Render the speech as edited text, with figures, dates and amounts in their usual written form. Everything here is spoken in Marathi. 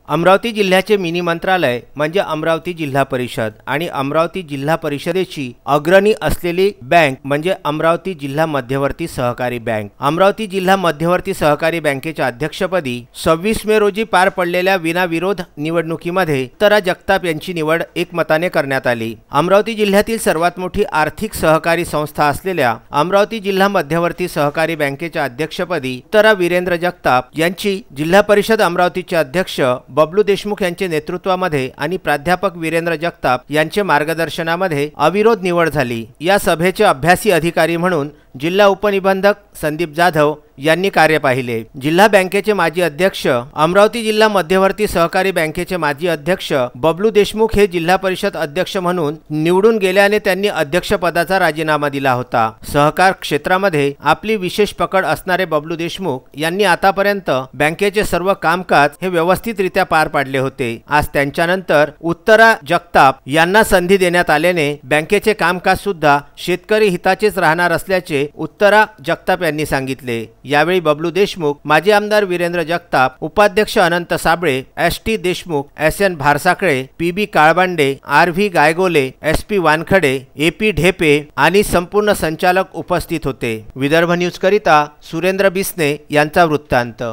अमरावती जिल्ह्याचे मिनी मंत्रालय म्हणजे अमरावती जिल्हा परिषद आणि अमरावती जिल्हा परिषदेची अग्रणी असलेली बँक म्हणजे अमरावती जिल्हा मध्यवर्ती सहकारी बँक। अमरावती जिल्हा मध्यवर्ती सहकारी बँकेच्या अध्यक्षपदी 26 मे रोजी पार पडलेल्या विनाविरोध निवडणुकीमध्ये उत्तरा जगताप यांची निवड एकमताने करण्यात आली। अमरावती जिल्ह्यातील सर्वात मोठी आर्थिक सहकारी संस्था असलेल्या अमरावती जिल्हा मध्यवर्ती सहकारी बँकेच्या अध्यक्षपदी उत्तरा वीरेंद्र जगताप यांची जिल्हा परिषद अमरावतीचे अध्यक्ष बबलू देशमुख यांच्या नेतृत्वामध्ये आणि प्राध्यापक वीरेंद्र जगताप यांच्या मार्गदर्शनामध्ये अविरोध निवड झाली। या सभेचे अभ्यासी अधिकारी म्हणून जिल्हा उपनिबंधक संदीप जाधव यांनी कार्य पाहिले। जिल्हा बँकेचे माजी अध्यक्ष अमरावती जिल्हा मध्यवर्ती सहकारी बँकेचे माजी अध्यक्ष बबलू देशमुख हे जिल्हा परिषद अध्यक्ष म्हणून निवडून गेल्याने त्यांनी अध्यक्षपदाचा राजीनामा दिला होता। सहकार क्षेत्रामध्ये आपली विशेष पकड असणारे बबलू देशमुख यांनी आतापर्यंत बँकेचे सर्व कामकाज हे व्यवस्थितरित्या पार पाडले होते। आज त्यांच्यानंतर उत्तरा जगताप यांना संधी देण्यात आल्याने बँकेचे कामकाज सुद्धा शेतकरी हिताचेच राहणार असल्याचे उत्तरा जगताप यांनी सांगितले। यावेळी बबलू देशमुख, माजी आमदार वीरेंद्र जगताप, उपाध्यक्ष Anant Sable, S T. Deshmukh, S N. Bharsakale, P B. Kalbande, R V. Gaygole, S P. Wankhade, A P. Dhepe आणि संपूर्ण संचालक उपस्थित होते। विदर्भ न्यूज करिता सुरेंद्र बिसने यांचा वृत्तांत।